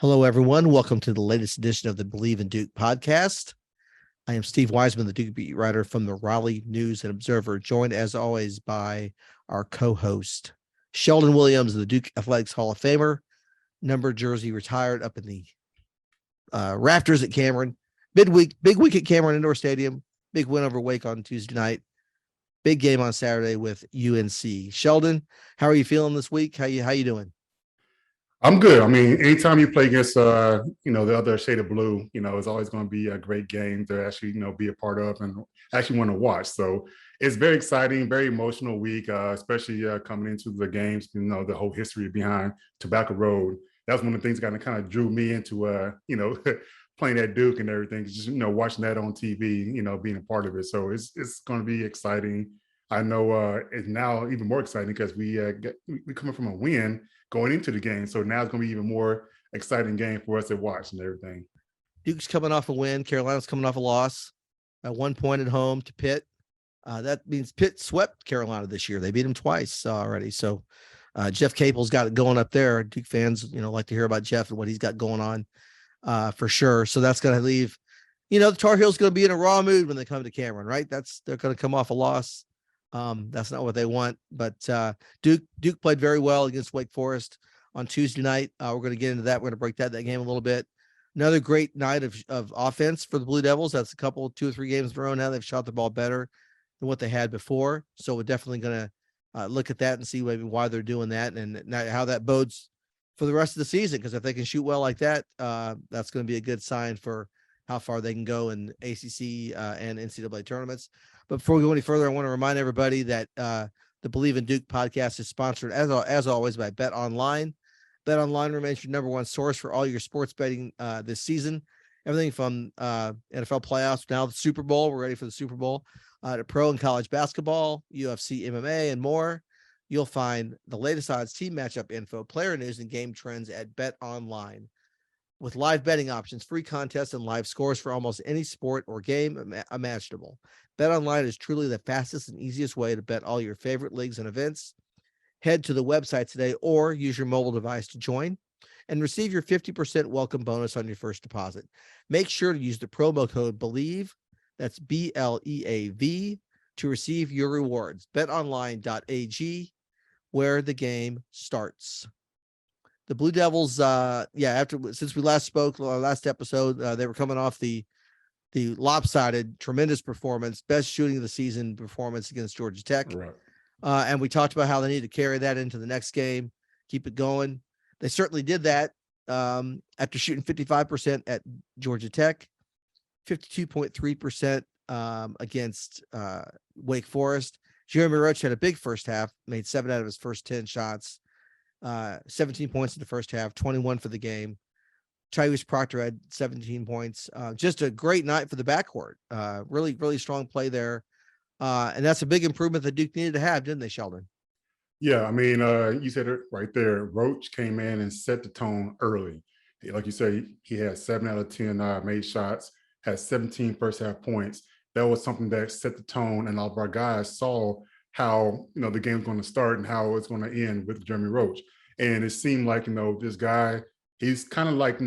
Hello, everyone. Welcome to the latest edition of the Believe in Duke podcast. I am Steve Wiseman, the Duke beat writer from the Raleigh News and Observer, joined as always by our co-host, Shelden Williams, the Duke Athletics Hall of Famer, number jersey retired up in the rafters at Cameron. Big week at Cameron Indoor Stadium. Big win over Wake on Tuesday night. Big game on Saturday with UNC. Shelden, how are you feeling this week? How you doing? I'm good. I mean, anytime you play against, the other shade of blue, it's always going to be a great game to actually, be a part of and actually want to watch. So it's very exciting, very emotional week, especially coming into the games, the whole history behind Tobacco Road. That's one of the things that kind of drew me into, playing at Duke and everything. Just, watching that on TV, being a part of it. So it's going to be exciting. I know it's now even more exciting because we coming from a win going into the game. So now it's going to be even more exciting game for us to watch and everything. Duke's coming off a win. Carolina's coming off a loss. At 1 point at home to Pitt. That means Pitt swept Carolina this year. They beat them twice already. So Jeff Capel's got it going up there. Duke fans, like to hear about Jeff and what he's got going on for sure. So that's going to leave, the Tar Heels going to be in a raw mood when they come to Cameron, right? They're going to come off a loss. That's not what they want, but Duke played very well against Wake Forest on Tuesday night. We're going to get into that. We're going to break that game a little bit. Another great night of offense for the Blue Devils. That's 2 or 3 games in a row now. They've shot the ball better than what they had before. So we're definitely going to look at that and see maybe why they're doing that and how that bodes for the rest of the season. Because if they can shoot well like that, that's going to be a good sign for how far they can go in ACC and NCAA tournaments. But before we go any further, I want to remind everybody that the Believe in Duke podcast is sponsored, as always, by Bet Online. Bet Online remains your number one source for all your sports betting this season. Everything from NFL playoffs, now the Super Bowl. We're ready for the Super Bowl. To pro and college basketball, UFC, MMA, and more. You'll find the latest odds, team matchup info, player news, and game trends at Bet Online. With live betting options, free contests, and live scores for almost any sport or game imaginable. BetOnline is truly the fastest and easiest way to bet all your favorite leagues and events. Head to the website today or use your mobile device to join and receive your 50% welcome bonus on your first deposit. Make sure to use the promo code BELIEVE, that's BLEAV, to receive your rewards. BetOnline.ag, where the game starts. The Blue Devils, since we last spoke, last episode, they were coming off the lopsided, tremendous performance, best shooting of the season performance against Georgia Tech. Right. And we talked about how they need to carry that into the next game, keep it going. They certainly did that after shooting 55% at Georgia Tech, 52.3% against Wake Forest. Jeremy Roach had a big first half, made 7 out of his first 10 shots. 17 points in the first half, 21 for the game. Roach Proctor had 17 points. Just a great night for the backcourt. Really, really strong play there. And that's a big improvement that Duke needed to have, didn't they, Shelden? Yeah, I mean, you said it right there. Roach came in and set the tone early. Like you say, he had 7 out of 10 made shots, had 17 first half points. That was something that set the tone, and all of our guys saw how the game's going to start and how it's going to end with Jeremy Roach. And it seemed like this guy, he's kind of like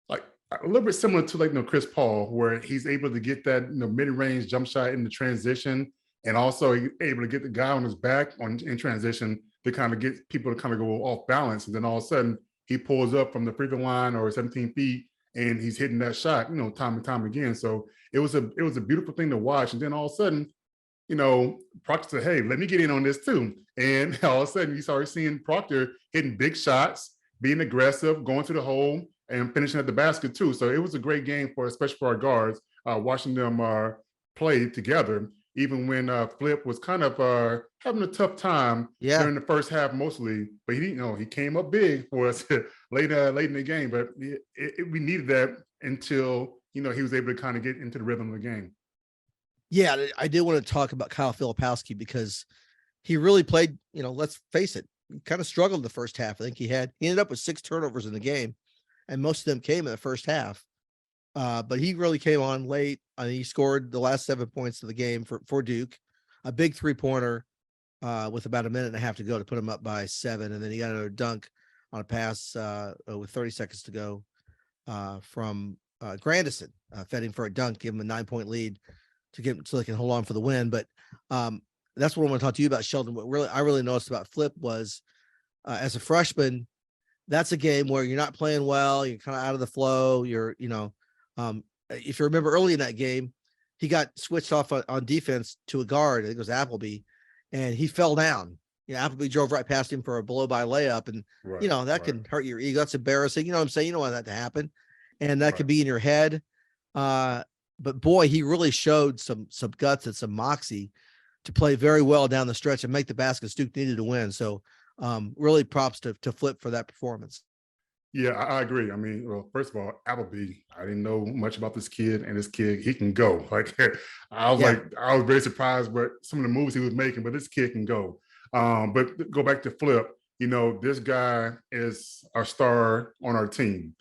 like a little bit similar to Chris Paul, where he's able to get that mid-range jump shot in the transition, and also able to get the guy on his back in transition to kind of get people to kind of go off balance, and then all of a sudden he pulls up from the free throw line or 17 feet and he's hitting that shot time and time again. So it was a beautiful thing to watch. And then all of a sudden, Proctor said, hey, let me get in on this too. And all of a sudden, you started seeing Proctor hitting big shots, being aggressive, going to the hole, and finishing at the basket too. So it was a great game especially for our guards, watching them play together, even when Flip was kind of having a tough time during the first half mostly. But he came up big for us late in the game. But we needed that until, he was able to kind of get into the rhythm of the game. Yeah, I did want to talk about Kyle Filipowski because he really played, let's face it, he kind of struggled the first half. I think he ended up with 6 turnovers in the game, and most of them came in the first half. But he really came on late. He scored the last 7 points of the game for Duke, a big 3-pointer with about a minute and a half to go to put him up by 7. And then he got another dunk on a pass with 30 seconds to go from Grandison, fed him for a dunk, give him a 9-point lead to get so they can hold on for the win. But that's what I want to talk to you about, Shelden. What I really noticed about Flip was as a freshman, that's a game where you're not playing well, you're kind of out of the flow. If you remember early in that game, he got switched off on defense to a guard. I think it was Appleby, and he fell down. Appleby drove right past him for a blow by layup, and that can hurt your ego. That's embarrassing. You know what I'm saying? You don't want that to happen, and that could be in your head. But boy, he really showed some guts and some moxie to play very well down the stretch and make the baskets Duke needed to win. So really props to Flip for that performance. Yeah, I agree. I mean, well, first of all, Appleby, I didn't know much about this kid, and this kid, he can go. Like I was very surprised by some of the moves he was making, but this kid can go. But go back to Flip, this guy is our star on our team.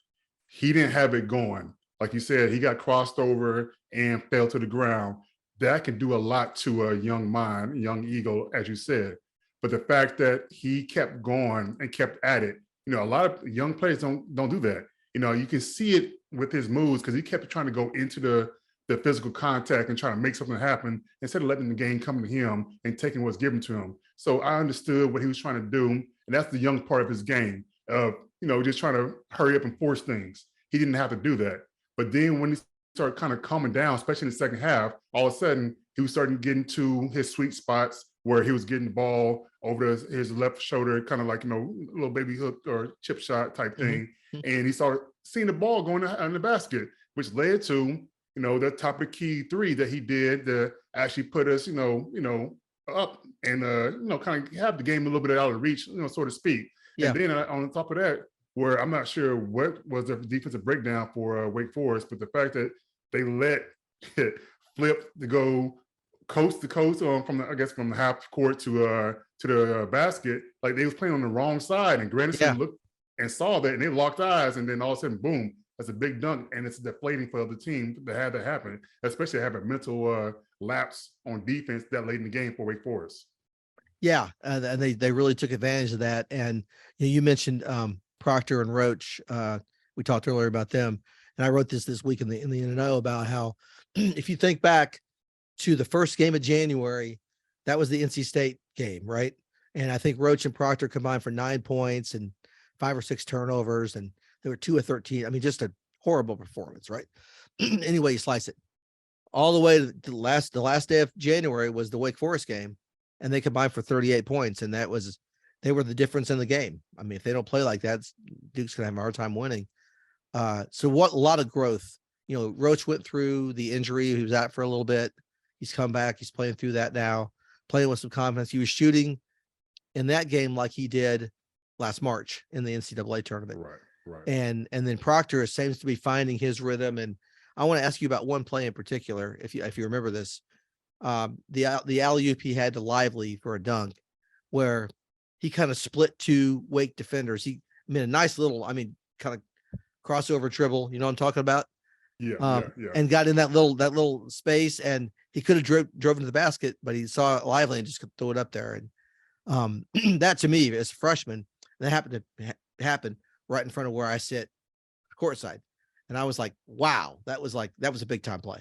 He didn't have it going. Like you said, he got crossed over and fell to the ground. That can do a lot to a young mind, young ego, as you said. But the fact that he kept going and kept at it, a lot of young players don't do that. You can see it with his moves because he kept trying to go into the physical contact and trying to make something happen instead of letting the game come to him and taking what's given to him. So I understood what he was trying to do, and that's the young part of his game of just trying to hurry up and force things. He didn't have to do that. But then when he started kind of calming down, especially in the second half, all of a sudden he was starting to get into his sweet spots where he was getting the ball over his left shoulder, kind of like, little baby hook or chip shot type thing. Mm-hmm. And he started seeing the ball going in the basket, which led to, the top of the key three that he did to actually put us, up and, kind of have the game a little bit out of reach, so to speak. Yeah. And then on top of that, where I'm not sure what was the defensive breakdown for Wake Forest, but the fact that they let Flip to go coast to coast from the half court to the basket, like they was playing on the wrong side, and Grandison looked and saw that, and they locked eyes, and then all of a sudden, boom, that's a big dunk, and it's deflating for the team that had to happen, especially have a mental lapse on defense that late in the game for Wake Forest. Yeah, and they really took advantage of that. And you mentioned Proctor and Roach. We talked earlier about them, and I wrote this week in the N&O about how if you think back to the first game of January, that was the NC State game, right? And I think Roach and Proctor combined for 9 points and 5 or 6 turnovers, and they were 2 of 13. I mean, just a horrible performance, right? Anyway, you slice it. All the way to the last day of January was the Wake Forest game, and they combined for 38 points, and they were the difference in the game. I mean, if they don't play like that, Duke's gonna have a hard time winning. So a lot of growth. Roach went through the injury. He was out for a little bit. He's come back. He's playing through that now, playing with some confidence. He was shooting in that game like he did last March in the NCAA tournament. Right. And then Proctor seems to be finding his rhythm. And I want to ask you about one play in particular, if you remember this. The alley-oop he had to Lively for a dunk, where he kind of split 2 Wake defenders. He made a nice little, kind of crossover dribble. You know what I'm talking about? Yeah. And got in that little space, and he could have drove into the basket, but he saw Lively and just could throw it up there. And that to me, as a freshman, that happened to happen right in front of where I sit courtside. And I was like, wow, that was a big time play.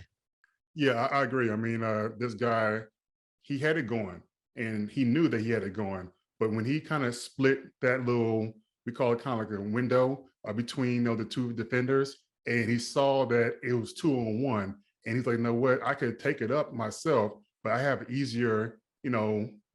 Yeah, I agree. I mean, this guy, he had it going, and he knew that he had it going. But when he kind of split that little, we call it kind of like a window between the 2 defenders, and he saw that it was 2-on-1, and he's like, you know what, I could take it up myself, but I have easier,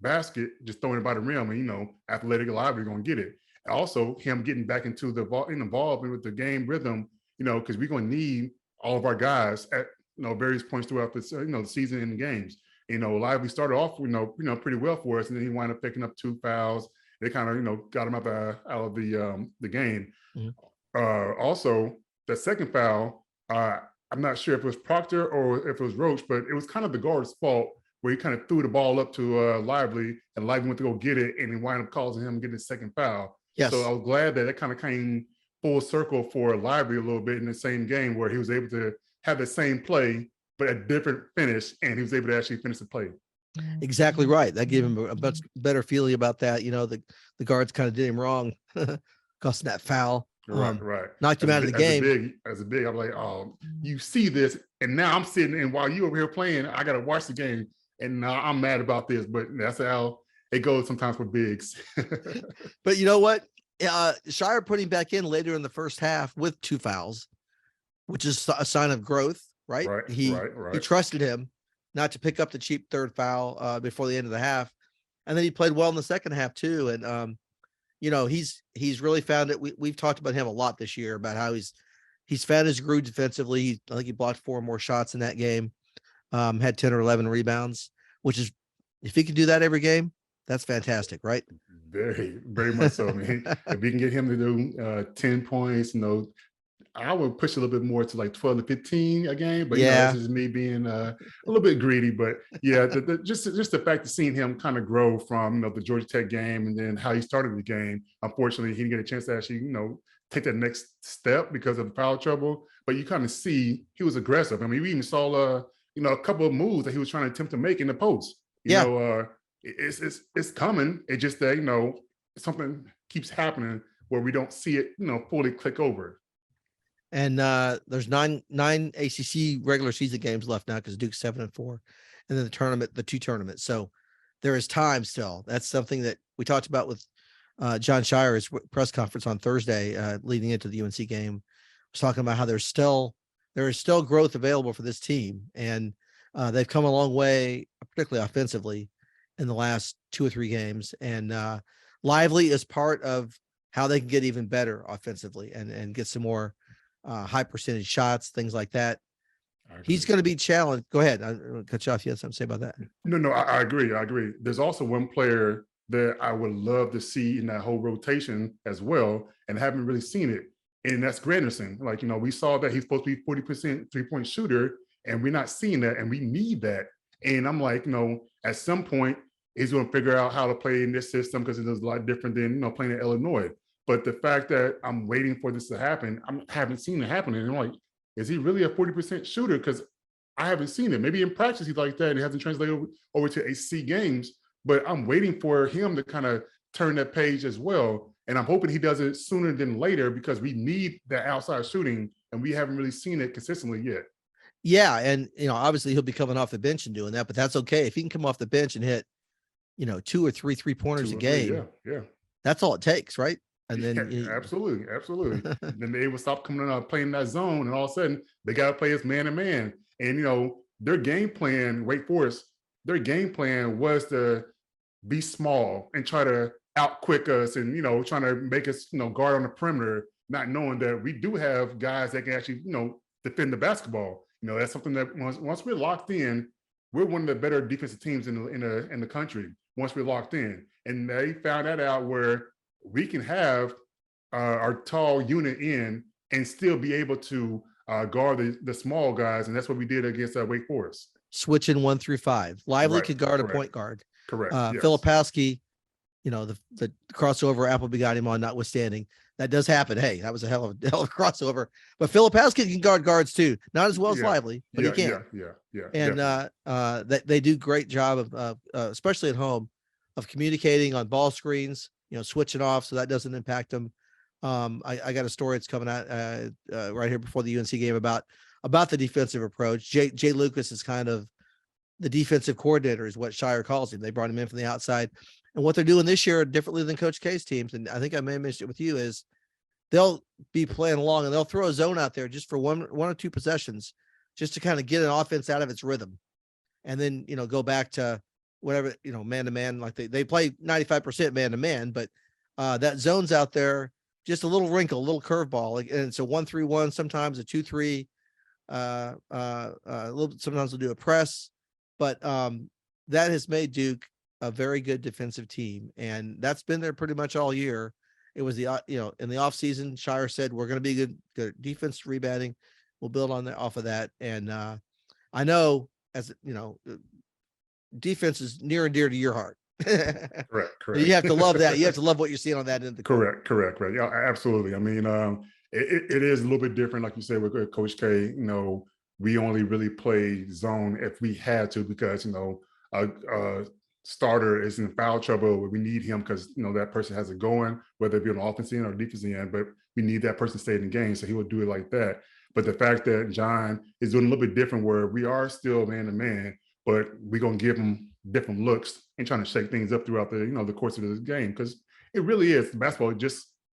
basket just throwing it by the rim, and athletic Lively going to get it. Also, him getting back into the involved with the game rhythm, because we're going to need all of our guys at various points throughout this the season and the games. Lively started off pretty well for us, and then he wound up picking up 2 fouls. They kind of got him out of the game. Mm-hmm. Also, the second foul, I'm not sure if it was Proctor or if it was Roach, but it was kind of the guard's fault, where he kind of threw the ball up to Lively, and Lively went to go get it, and he wound up causing him getting his second foul. Yes. So I was glad that kind of came full circle for Lively a little bit in the same game, where he was able to have the same play, but a different finish, and he was able to actually finish the play. Exactly right. That gave him a much better feeling about that. The guards kind of did him wrong a costing that foul. Right. Knocked him out of the game. As a big, I'm like, oh, you see this, and now I'm sitting, and while you over here playing, I got to watch the game, and now I'm mad about this. But that's how it goes sometimes for bigs. But you know what? Shire put him back in later in the first half with 2 fouls, which is a sign of growth, right? He trusted him not to pick up the cheap 3rd foul before the end of the half, and then he played well in the second half too. And he's really found it. We've talked about him a lot this year about how he's found his groove defensively. I think he blocked 4 more shots in that game, had 10 or 11 rebounds, which is, if he can do that every game, that's fantastic, right? Very, very much so. I mean, if we can get him to do 10 points, I would push a little bit more to like 12 to 15 a game, but this is me being a little bit greedy. But yeah, just the fact of seeing him kind of grow from the Georgia Tech game and then how he started the game. Unfortunately, he didn't get a chance to actually take that next step because of the foul trouble. But you kind of see he was aggressive. I mean, we even saw a couple of moves that he was trying to attempt to make in the post. It's coming. It's just that something keeps happening where we don't see it fully click over. And there's nine ACC regular season games left now because Duke's 7-4, and then the 2 tournaments. So there is time still. That's something that we talked about with John Shire's press conference on Thursday, leading into the UNC game. I was talking about how there is still growth available for this team, and they've come a long way, particularly offensively, in the last 2 or 3 games. And Lively is part of how they can get even better offensively and get some more high percentage shots, things like that. He's going to be challenged. Go ahead. I'll cut you off. You have something to say about that? No, I agree. There's also one player that I would love to see in that whole rotation as well, and haven't really seen it. And that's Granderson. We saw that he's supposed to be 40% 3-point shooter, and we're not seeing that, and we need that. And I'm like, at some point, he's going to figure out how to play in this system because it is a lot different than, playing at Illinois. But the fact that I'm waiting for this to happen, I haven't seen it happen. And I'm like, is he really a 40% shooter? Because I haven't seen it. Maybe in practice he's like that and it hasn't translated over to ACC games. But I'm waiting for him to kind of turn that page as well. And I'm hoping he does it sooner than later because we need that outside shooting, and we haven't really seen it consistently yet. Yeah, and obviously he'll be coming off the bench and doing that, but that's okay. If he can come off the bench and hit, 2 or 3 3-pointers a game, that's all it takes, right? And then absolutely. Then they would stop coming out playing that zone, and all of a sudden they got to play us man to man. And their game plan, Wake Forest, their game plan was to be small and try to outquick us, and trying to make us guard on the perimeter, not knowing that we do have guys that can actually defend the basketball. That's something that once we're locked in, we're one of the better defensive teams in the country. Once we're locked in, and they found that out where we can have our tall unit in and still be able to guard the small guys, and that's what we did against Wake Forest. Switching 1 through 5. Lively could guard a point guard. Correct. Filipowski, the crossover Appleby got him on, notwithstanding. That does happen. Hey, that was a hell of a crossover. But Filipowski can guard guards too. Not as well as Lively, but he can. Yeah. And they do great job of especially at home, of communicating on ball screens, switching off so that doesn't impact them. I got a story that's coming out right here before the UNC game about the defensive approach. Jay Lucas is kind of the defensive coordinator, is what Shire calls him. They brought him in from the outside. And what they're doing this year, differently than Coach K's teams, and I think I may have mentioned it with you, is they'll be playing along and they'll throw a zone out there just for one or two possessions, just to kind of get an offense out of its rhythm. And then, go back to whatever, man to man, like they play 95% man to man, but that zone's out there, just a little wrinkle, a little curveball. And it's a 1-3-1, sometimes a 2-3, sometimes they'll do a press, but that has made Duke a very good defensive team. And that's been there pretty much all year. It was in the off season, Shire said, we're going to be good defense rebounding. We'll build off of that. And I know, as defense is near and dear to your heart. Correct. You have to love that. You have to love what you're seeing on that end of the court. Correct. Yeah, absolutely. I mean, it is a little bit different, like you said, with Coach K. We only really play zone if we had to, because starter is in foul trouble, we need him because that person has it going, whether it be on the offensive end or defensive end, but we need that person to stay in the game. So he will do it like that. But the fact that John is doing a little bit different where we are still man to man, but we're gonna give him different looks and trying to shake things up throughout the course of this game. Because it really is basketball,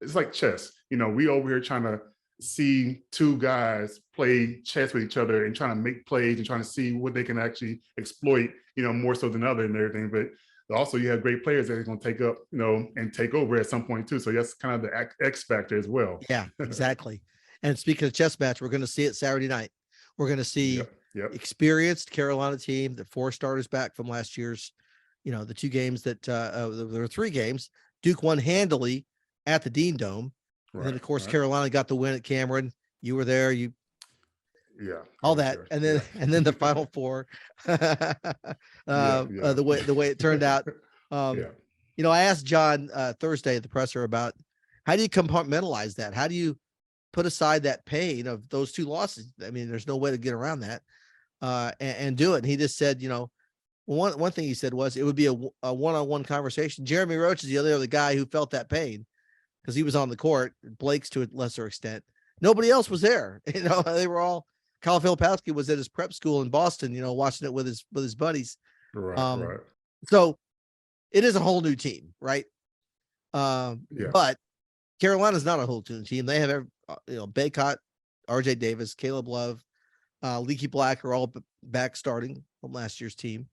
it's like chess. We over here trying to see two guys play chess with each other and trying to make plays and trying to see what they can actually exploit, more so than other and everything. But also you have great players that are going to take up, and take over at some point too. So that's kind of the X factor as well. Yeah, exactly. And speaking of chess match, we're going to see it Saturday night. We're going to see experienced Carolina team, the 4 starters back from last year's, the 2 games that there were 3 games. Duke won handily at the Dean Dome. And then of course Carolina got the win at Cameron. You were there. All that, sure. And then the Final Four. The way it turned out. I asked John Thursday at the presser about how do you compartmentalize that? How do you put aside that pain of those 2 losses? I mean, there's no way to get around that and do it. And he just said, one thing he said was it would be a one-on-one conversation. Jeremy Roach is the other guy who felt that pain because he was on the court. Blake's to a lesser extent. Nobody else was there. They were all. Kyle Filipowski was at his prep school in Boston, watching it with his buddies. Right. So it is a whole new team, right? But Carolina's not a whole new team. They have Baycott, RJ Davis, Caleb Love, Leaky Black are all back starting from last year's team.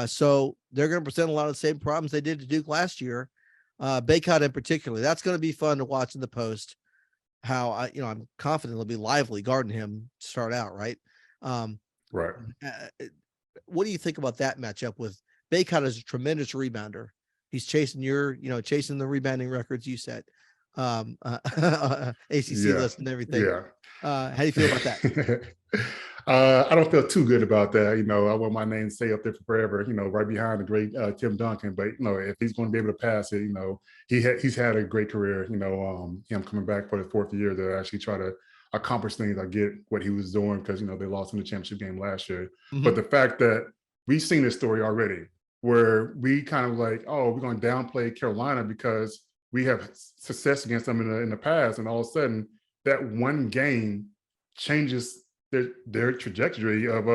So they're going to present a lot of the same problems they did to Duke last year. Baycott in particular, that's going to be fun to watch in the post. How I'm confident it'll be lively guarding him to start out, right? Right. What do you think about that matchup with Baycott as a tremendous rebounder? He's chasing chasing the rebounding records you set, ACC list and everything. How do you feel about that? I don't feel too good about that. I want my name to stay up there forever, right behind the great Tim Duncan. But, if he's going to be able to pass it, he's had a great career, him coming back for the 4th year to actually try to accomplish things. I get what he was doing because, they lost in the championship game last year. Mm-hmm. But the fact that we've seen this story already where we kind of like, oh, we're going to downplay Carolina because we have success against them in the past. And all of a sudden that one game changes their trajectory of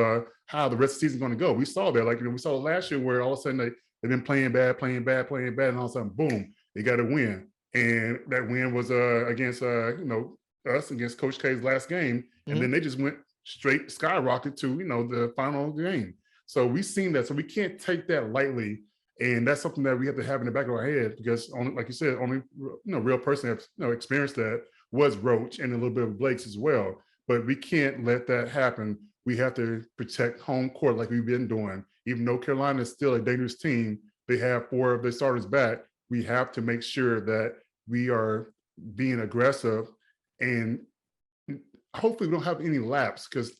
how the rest of the season is going to go. We saw that, we saw last year where all of a sudden they've been playing bad, and all of a sudden, boom, they got a win. And that win was against us against Coach K's last game, and then they just went straight skyrocket to the final game. So we've seen that, so we can't take that lightly, and that's something that we have to have in the back of our head because, only, like you said, only real person that experienced that was Roach and a little bit of Blake's as well. But we can't let that happen. We have to protect home court like we've been doing. Even though Carolina is still a dangerous team, they have 4 of their starters back. We have to make sure that we are being aggressive and hopefully we don't have any laps because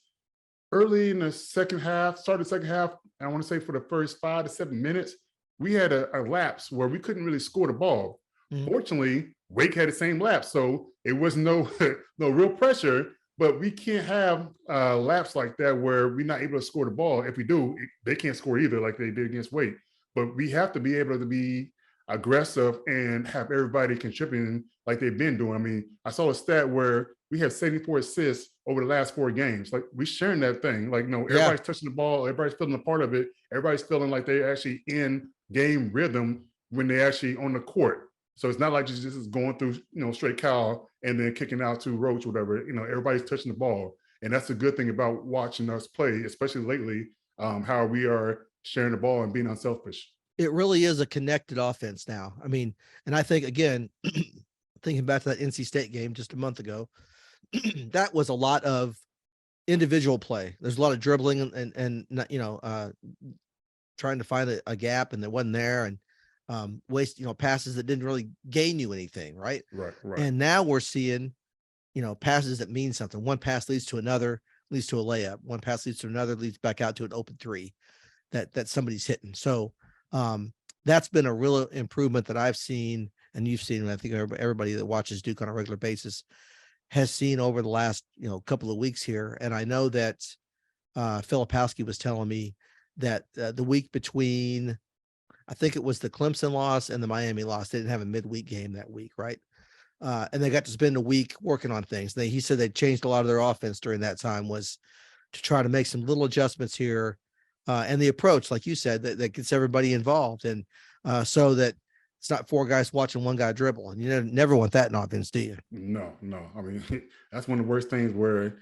early in the second half, I want to say for the first 5 to 7 minutes, we had a lapse where we couldn't really score the ball. Mm-hmm. Fortunately, Wake had the same lapse, so it was no real pressure. But we can't have laps like that where we're not able to score the ball. If we do, they can't score either like they did against Wake. But we have to be able to be aggressive and have everybody contributing like they've been doing. I mean, I saw a stat where we have 74 assists over the last 4 games. Like, we're sharing that thing. Everybody's touching the ball. Everybody's feeling a part of it. Everybody's feeling like they're actually in game rhythm when they're actually on the court. So it's not like just going through, straight Cal and then kicking out to Roach, whatever. Everybody's touching the ball. And that's a good thing about watching us play, especially lately, how we are sharing the ball and being unselfish. It really is a connected offense now. I mean, and I think, again, thinking back to that NC State game just a month ago, that was a lot of individual play. There's a lot of dribbling and trying to find a gap, and that wasn't there. And waste, passes that didn't really gain you anything. Right. And now we're seeing, passes that mean something. One pass leads to another, leads to a layup. One pass leads to another, leads back out to an open 3 that somebody's hitting. So that's been a real improvement that I've seen, and you've seen, and I think everybody that watches Duke on a regular basis has seen over the last, couple of weeks here. And I know that Filipowski was telling me that the week between I think it was the Clemson loss and the Miami loss. They didn't have a midweek game that week, right? And they got to spend a week working on things. He said they changed a lot of their offense during that time, was to try to make some little adjustments here. And the approach, like you said, that gets everybody involved. And so that it's not four guys watching one guy dribble. And you never want that in offense, do you? No. I mean, that's one of the worst things where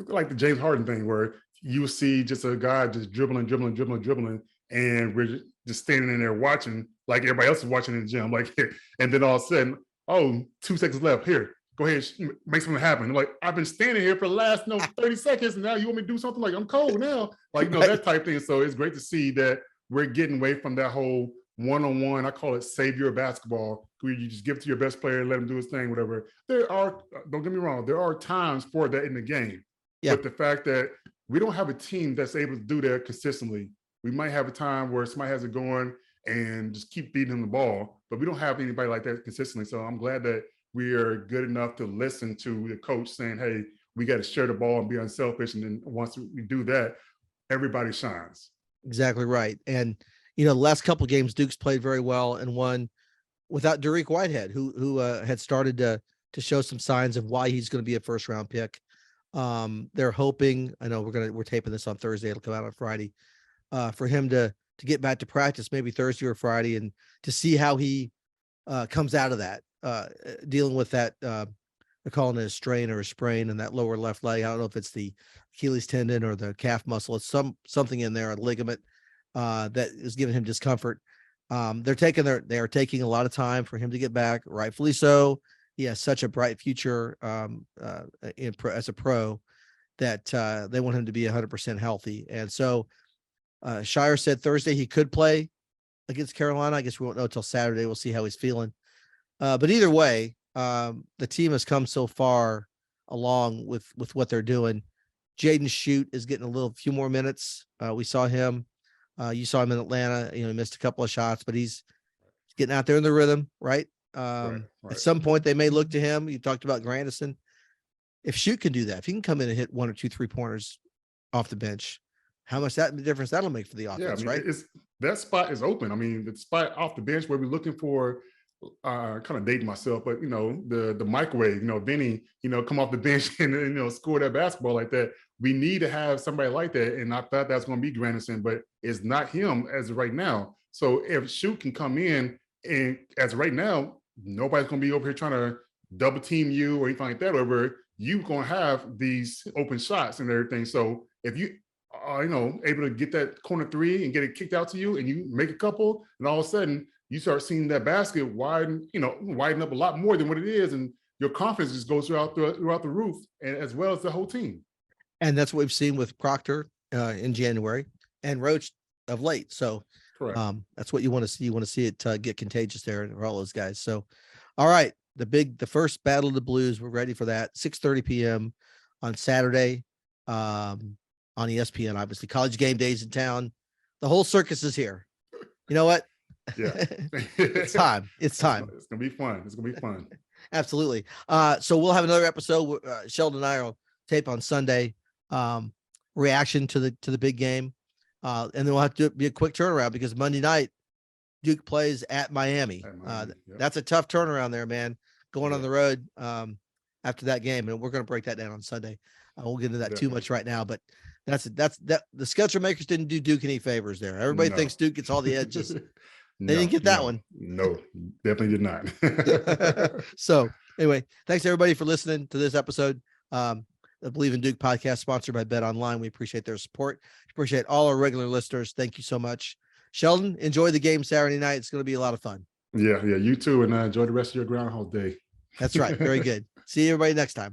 like the James Harden thing, where you see just a guy just dribbling, and we're just standing in there watching like everybody else is watching in the gym. Like, and then all of a sudden, oh, 2 seconds left. Here, go ahead, make something happen. I'm like, I've been standing here for the last 30 seconds, and now you want me to do something? Like, I'm cold now. Like, that type thing. So it's great to see that we're getting away from that whole one-on-one. I call it savior basketball, where you just give it to your best player, let him do his thing, whatever. Don't get me wrong, there are times for that in the game. Yeah. But the fact that we don't have a team that's able to do that consistently. We might have a time where somebody has it going and just keep feeding him the ball, but we don't have anybody like that consistently. So I'm glad that we are good enough to listen to the coach saying, hey, we got to share the ball and be unselfish. And then once we do that, everybody shines. Exactly right. And, the last couple of games, Duke's played very well and won without Dariq Whitehead, who had started to show some signs of why he's going to be a first round pick. They're hoping, I know we're taping this on Thursday. It'll come out on Friday, for him to get back to practice, maybe Thursday or Friday, and to see how he comes out of that, dealing with that, they're calling it a strain or a sprain in that lower left leg. I don't know if it's the Achilles tendon or the calf muscle. It's something in there, a ligament, that is giving him discomfort. They are taking a lot of time for him to get back, rightfully so. He has such a bright future as a pro that they want him to be 100% healthy. And so Shire said Thursday he could play against Carolina. I guess we won't know until Saturday. We'll see how he's feeling. But either way, the team has come so far along with what they're doing. Jaden Schutt is getting a few more minutes. We saw him. You saw him in Atlanta. He missed a couple of shots, but he's getting out there in the rhythm, right? Right. At some point, they may look to him. You talked about Grandison. If Schutt can do that, if he can come in and hit 1 or 2 3-pointers off the bench, how much difference that'll make for the offense, right? That spot is open. I mean, the spot off the bench where we're looking for, kind of dating myself, but the microwave, Vinny, come off the bench and score that basketball like that. We need to have somebody like that, and I thought that's going to be Grandison, but it's not him as of right now. So if Schutt can come in, and as of right now, nobody's going to be over here trying to double team you or anything like that. Over you're going to have these open shots and everything. So if you are, able to get that corner three and get it kicked out to you, and you make a couple, and all of a sudden you start seeing that basket widen up a lot more than what it is, and your confidence just goes throughout the roof, and as well as the whole team. And that's what we've seen with Proctor in January and Roach of late. So that's what you want to see. You want to see it get contagious there for all those guys. So, all right, the first Battle of the Blues, we're ready for that. 6:30 p.m. on Saturday on ESPN. Obviously, College game days in town. The whole circus is here. You know what? Yeah, it's time. It's time. It's gonna be fun. It's gonna be fun. Absolutely. So we'll have another episode. Shelden and I will tape on Sunday. Reaction to the big game, and then we'll have to be a quick turnaround because Monday night Duke plays at Miami. That's a tough turnaround there, man. Going on the road after that game, and we're going to break that down on Sunday. I won't get into that too much right now, but that's the schedule makers didn't do Duke any favors there. Everybody thinks Duke gets all the edges. They didn't get that one. No, definitely did not. So anyway, thanks everybody for listening to this episode. The Believe in Duke podcast, sponsored by Bet Online. We appreciate their support. Appreciate all our regular listeners. Thank you so much. Sheldon, enjoy the game Saturday night. It's going to be a lot of fun. Yeah, you too. And enjoy the rest of your Groundhog Day. That's right. Very good. See everybody next time.